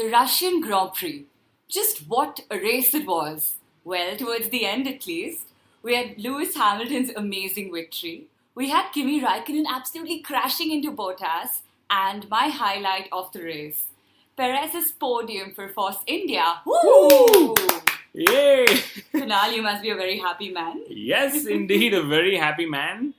The Russian Grand Prix. Just what a race it was. Well, towards the end at least, we had Lewis Hamilton's amazing victory. We had Kimi Raikkonen absolutely crashing into Bottas, and my highlight of the race, Perez's podium for Force India. Woo! Yay! Kunal, you must be a very happy man. Yes, indeed, a very happy man.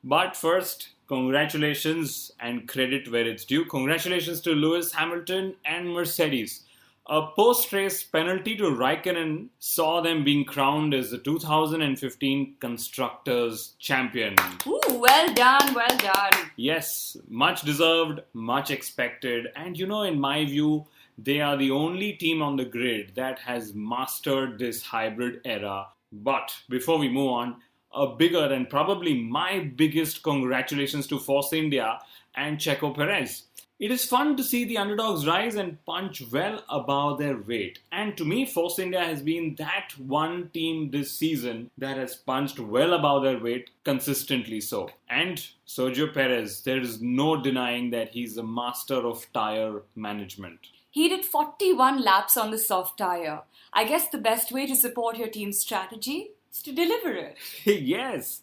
But first, congratulations and credit where it's due. Congratulations to Lewis Hamilton and Mercedes. A post-race penalty to Raikkonen saw them being crowned as the 2015 Constructors Champion. Ooh, well done, well done. Yes, much deserved, much expected. And in my view, they are the only team on the grid that has mastered this hybrid era. But before we move on, a bigger and probably my biggest congratulations to Force India and Checo Perez. It is fun to see the underdogs rise and punch well above their weight. And to me, Force India has been that one team this season that has punched well above their weight, consistently so. And Sergio Perez, there is no denying that he's a master of tyre management. He did 41 laps on the soft tyre. I guess the best way to support your team's strategy is to deliver it. Yes,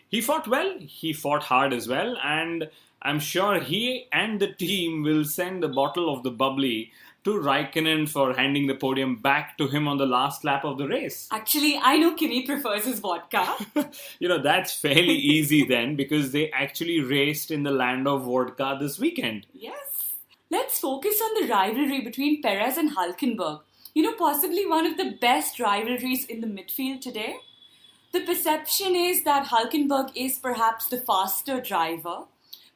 he fought well, he fought hard as well, and I'm sure he and the team will send a bottle of the bubbly to Raikkonen for handing the podium back to him on the last lap of the race. Actually, I know Kimi prefers his vodka. That's fairly easy then, because they actually raced in the land of vodka this weekend. Yes. Let's focus on the rivalry between Perez and Hulkenberg. Possibly one of the best rivalries in the midfield today. The perception is that Hulkenberg is perhaps the faster driver.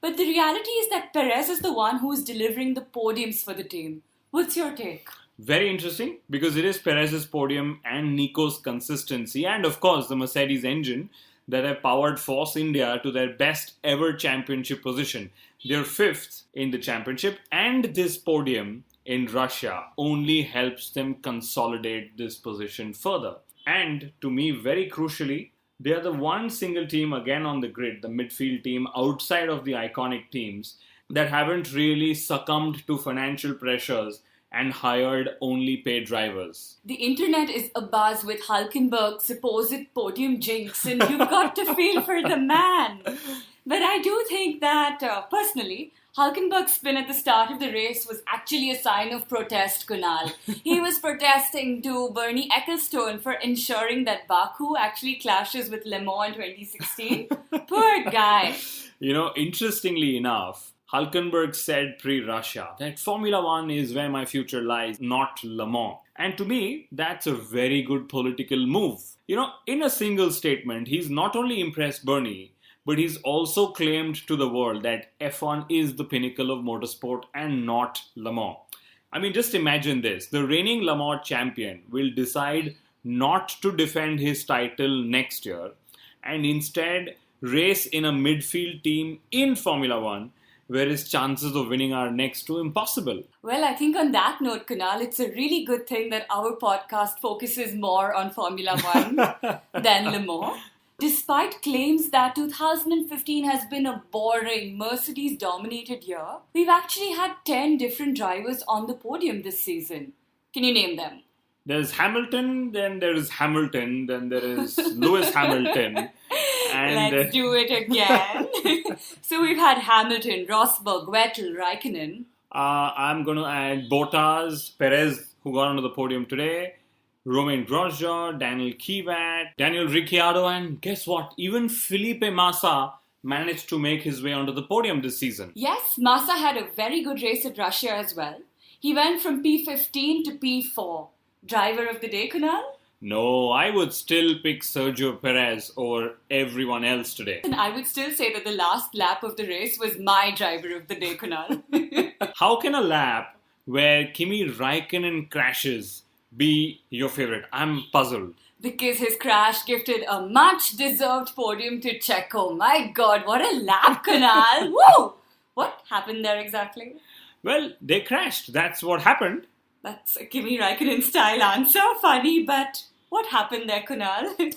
But the reality is that Perez is the one who is delivering the podiums for the team. What's your take? Very interesting, because it is Perez's podium and Nico's consistency and of course the Mercedes engine that have powered Force India to their best ever championship position. They're 5th in the championship, and this podium in Russia only helps them consolidate this position further. And to me, very crucially, they are the one single team again on the grid, the midfield team outside of the iconic teams, that haven't really succumbed to financial pressures and hired only paid drivers. The internet is abuzz with Hulkenberg's supposed podium jinx, and you've got to feel for the man. But I do think that, personally, Hulkenberg's spin at the start of the race was actually a sign of protest, Kunal. He was protesting to Bernie Ecclestone for ensuring that Baku actually clashes with Le Mans in 2016. Poor guy. Interestingly enough, Hulkenberg said pre-Russia that Formula One is where my future lies, not Le Mans. And to me, that's a very good political move. In a single statement, he's not only impressed Bernie, but he's also claimed to the world that F1 is the pinnacle of motorsport and not Le Mans. Just imagine this. The reigning Le Mans champion will decide not to defend his title next year and instead race in a midfield team in Formula One, where his chances of winning are next to impossible. Well, I think on that note, Kunal, it's a really good thing that our podcast focuses more on Formula One than Le Mans. Despite claims that 2015 has been a boring, Mercedes-dominated year, we've actually had 10 different drivers on the podium this season. Can you name them? There's Hamilton, then there is Hamilton, then there is Lewis Hamilton. And let's do it again. So we've had Hamilton, Rosberg, Vettel, Raikkonen. I'm going to add Bottas, Perez, who got onto the podium today, Romain Grosjean, Daniel Kvyat, Daniel Ricciardo, and guess what? Even Felipe Massa managed to make his way onto the podium this season. Yes, Massa had a very good race at Russia as well. He went from P15 to P4. Driver of the day, Kunal? No, I would still pick Sergio Perez over everyone else today. And I would still say that the last lap of the race was my driver of the day, Kunal. How can a lap where Kimi Raikkonen crashes be your favorite? I'm puzzled. Because his crash gifted a much-deserved podium to Checo. My God, what a lap, Kunal! Woo! What happened there exactly? Well, they crashed. That's what happened. That's a Kimi Raikkonen style answer. Funny, but what happened there, Kunal?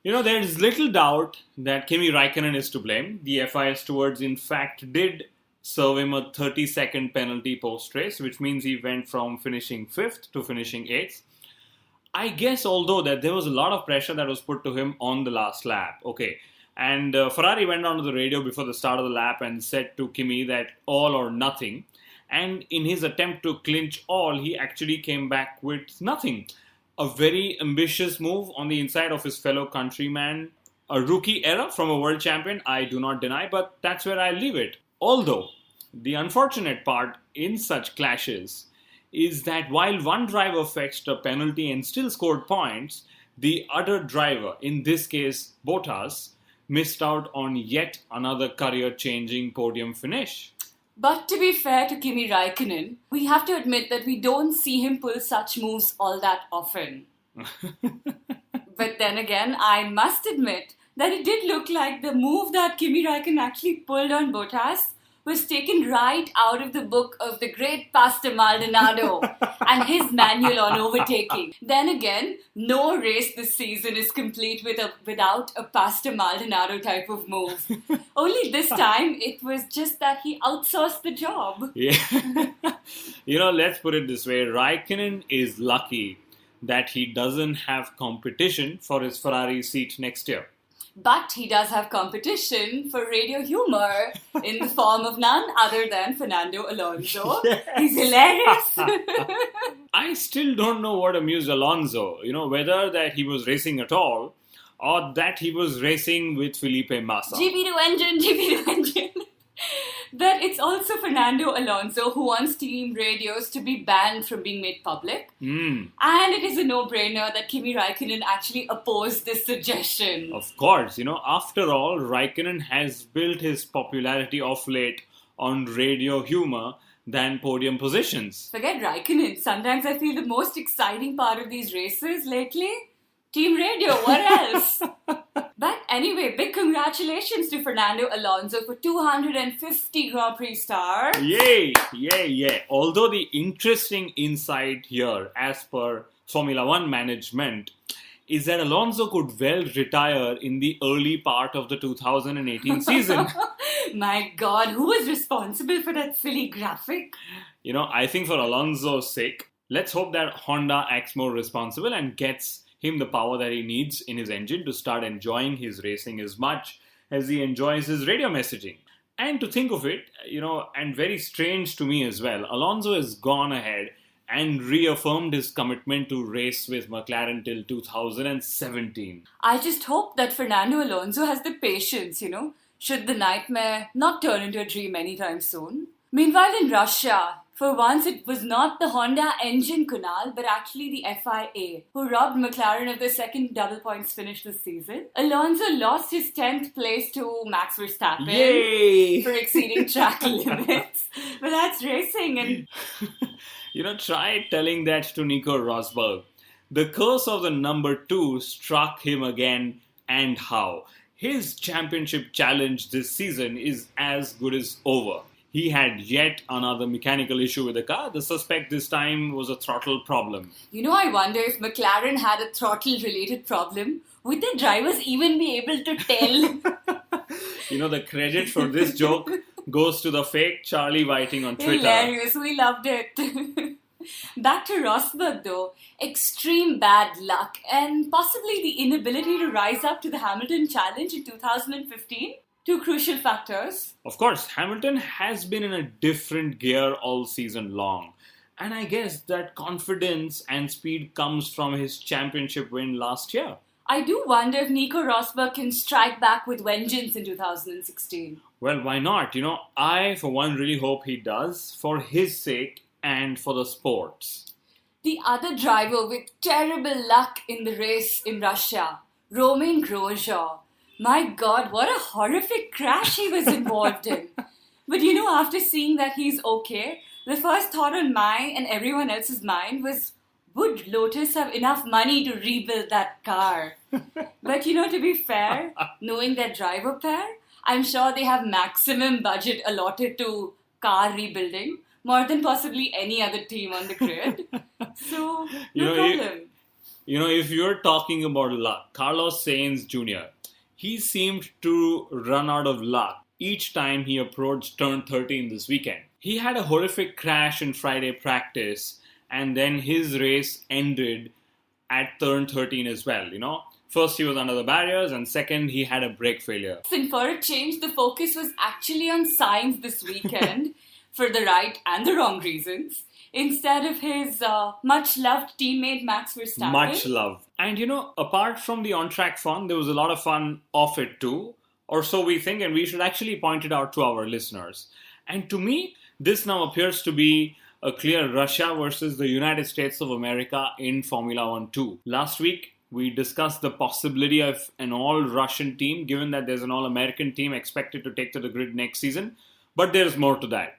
There's little doubt that Kimi Raikkonen is to blame. The FIA stewards, in fact, did serve him a 30-second penalty post-race, which means he went from finishing 5th to finishing 8th. I guess, although that there was a lot of pressure that was put to him on the last lap. Okay. And Ferrari went on to the radio before the start of the lap and said to Kimi that all or nothing. And in his attempt to clinch all, he actually came back with nothing. A very ambitious move on the inside of his fellow countryman. A rookie error from a world champion, I do not deny, but that's where I leave it. Although, the unfortunate part in such clashes is that while one driver fetched a penalty and still scored points, the other driver, in this case Bottas, missed out on yet another career-changing podium finish. But to be fair to Kimi Raikkonen, we have to admit that we don't see him pull such moves all that often. But then again, I must admit that it did look like the move that Kimi Raikkonen actually pulled on Bottas was taken right out of the book of the great Pastor Maldonado and his manual on overtaking. Then again, no race this season is complete without a Pastor Maldonado type of move. Only this time, it was just that he outsourced the job. Yeah. Let's put it this way. Raikkonen is lucky that he doesn't have competition for his Ferrari seat next year. But he does have competition for radio humor in the form of none other than Fernando Alonso. Yes. He's hilarious. I still don't know what amused Alonso, whether that he was racing at all or that he was racing with Felipe Massa. GP2 engine. But it's also Fernando Alonso who wants team radios to be banned from being made public. And it is a no-brainer that Kimi Raikkonen actually opposed this suggestion. Of course, after all, Raikkonen has built his popularity of late on radio humor than podium positions. Forget Raikkonen. Sometimes I feel the most exciting part of these races lately, team radio, what else? But anyway, big congratulations to Fernando Alonso for 250 Grand Prix stars. Yay! Although the interesting insight here, as per Formula One management, is that Alonso could well retire in the early part of the 2018 season. My God, who is responsible for that silly graphic? I think for Alonso's sake, let's hope that Honda acts more responsible and gets him the power that he needs in his engine to start enjoying his racing as much as he enjoys his radio messaging. And to think of it, and very strange to me as well, Alonso has gone ahead and reaffirmed his commitment to race with McLaren till 2017. I just hope that Fernando Alonso has the patience, should the nightmare not turn into a dream anytime soon. Meanwhile, in Russia, for once, it was not the Honda engine, Kunal, but actually the FIA, who robbed McLaren of their second double points finish this season. Alonso lost his 10th place to Max Verstappen. Yay! For exceeding track limits. But that's racing and... Try telling that to Nico Rosberg. The curse of the number 2 struck him again, and how. His championship challenge this season is as good as over. He had yet another mechanical issue with the car. The suspect this time was a throttle problem. I wonder if McLaren had a throttle-related problem. Would the drivers even be able to tell? The credit for this joke goes to the fake Charlie Whiting on Twitter. Hilarious. We loved it. Back to Rosberg though. Extreme bad luck and possibly the inability to rise up to the Hamilton challenge in 2015. Two crucial factors. Of course, Hamilton has been in a different gear all season long. And I guess that confidence and speed comes from his championship win last year. I do wonder if Nico Rosberg can strike back with vengeance in 2016. Well, why not? I, for one, really hope he does, for his sake and for the sports. The other driver with terrible luck in the race in Russia, Romain Grosjean. My God, what a horrific crash he was involved in. But after seeing that he's okay, the first thought on my and everyone else's mind was, would Lotus have enough money to rebuild that car? But to be fair, knowing their driver pair, I'm sure they have maximum budget allotted to car rebuilding, more than possibly any other team on the grid. So, no problem. If you're talking about luck, Carlos Sainz Jr., he seemed to run out of luck each time he approached turn 13 this weekend. He had a horrific crash in Friday practice, and then his race ended at turn 13 as well, First, he was under the barriers, and second, he had a brake failure. And for a change, the focus was actually on Sainz this weekend for the right and the wrong reasons, instead of his much-loved teammate Max Verstappen. Much loved. And apart from the on-track fun, there was a lot of fun off it too, or so we think, and we should actually point it out to our listeners. And to me, this now appears to be a clear Russia versus the United States of America in Formula 1 2. Last week, we discussed the possibility of an all-Russian team, given that there's an all-American team expected to take to the grid next season. But there's more to that.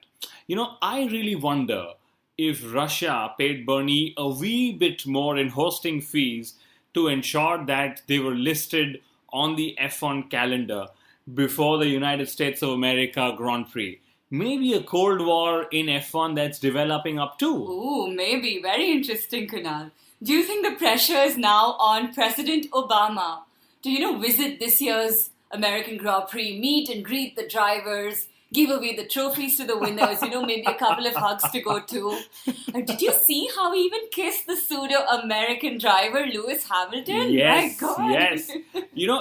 I really wonder if Russia paid Bernie a wee bit more in hosting fees to ensure that they were listed on the F1 calendar before the United States of America Grand Prix. Maybe a Cold War in F1 that's developing up too. Ooh, maybe. Very interesting, Kunal. Do you think the pressure is now on President Obama to, visit this year's American Grand Prix, meet and greet the drivers, give away the trophies to the winners, maybe a couple of hugs to go to? Did you see how he even kissed the pseudo-American driver, Lewis Hamilton? Yes, My God. yes.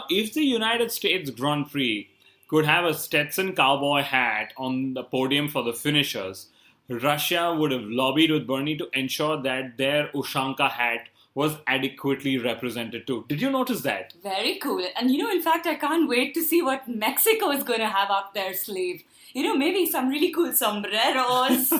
If the United States Grand Prix could have a Stetson cowboy hat on the podium for the finishers, Russia would have lobbied with Bernie to ensure that their Ushanka hat was adequately represented too. Did you notice that? Very cool. And in fact, I can't wait to see what Mexico is going to have up their sleeve. Maybe some really cool sombreros.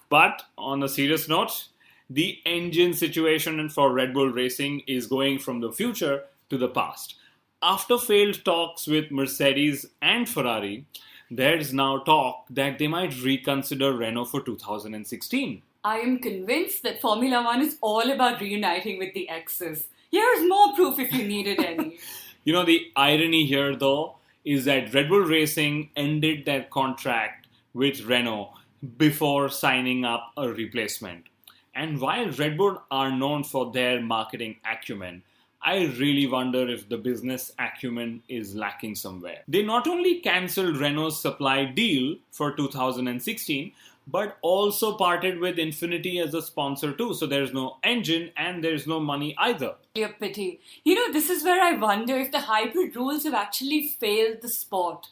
But on a serious note, the engine situation for Red Bull Racing is going from the future to the past. After failed talks with Mercedes and Ferrari, there's now talk that they might reconsider Renault for 2016. I am convinced that Formula 1 is all about reuniting with the exes. Here's more proof if you needed any. The irony here, though, is that Red Bull Racing ended their contract with Renault before signing up a replacement. And while Red Bull are known for their marketing acumen, I really wonder if the business acumen is lacking somewhere. They not only cancelled Renault's supply deal for 2016, but also parted with Infinity as a sponsor too. So there's no engine and there's no money either. A pity. This is where I wonder if the hybrid rules have actually failed the sport.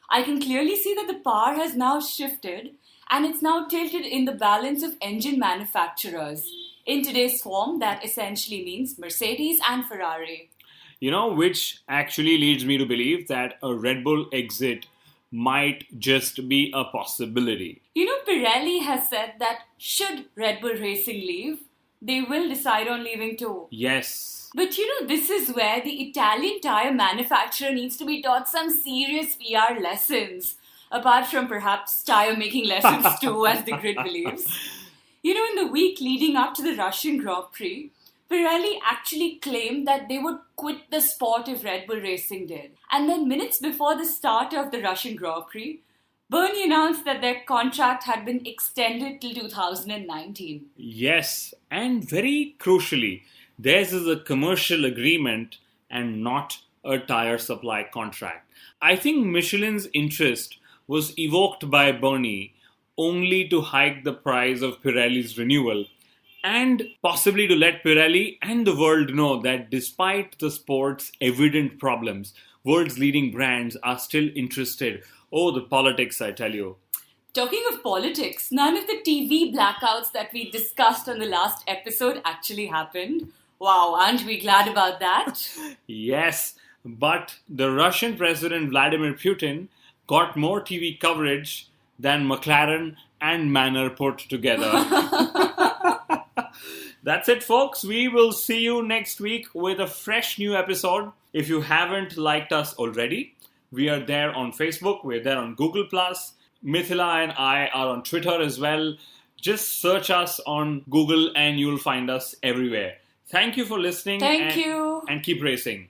I can clearly see that the power has now shifted and it's now tilted in the balance of engine manufacturers. In today's form, that essentially means Mercedes and Ferrari. Which actually leads me to believe that a Red Bull exit might just be a possibility. Pirelli has said that should Red Bull Racing leave, they will decide on leaving too. Yes. But this is where the Italian tyre manufacturer needs to be taught some serious PR lessons, apart from perhaps tyre making lessons too, as the grid believes. In the week leading up to the Russian Grand Prix, Pirelli actually claimed that they would quit the sport if Red Bull Racing did. And then minutes before the start of the Russian Grand Prix, Bernie announced that their contract had been extended till 2019. Yes, and very crucially, theirs is a commercial agreement and not a tyre supply contract. I think Michelin's interest was evoked by Bernie only to hike the price of Pirelli's renewal and possibly to let Pirelli and the world know that despite the sport's evident problems, world's leading brands are still interested. Oh, the politics, I tell you. Talking of politics, none of the TV blackouts that we discussed on the last episode actually happened. Wow, aren't we glad about that? Yes, but the Russian President Vladimir Putin got more TV coverage than McLaren and Manor put together. That's it, folks. We will see you next week with a fresh new episode. If you haven't liked us already, we are there on Facebook. We're there on Google+. Mithila and I are on Twitter as well. Just search us on Google and you'll find us everywhere. Thank you for listening. Thank you. And keep racing.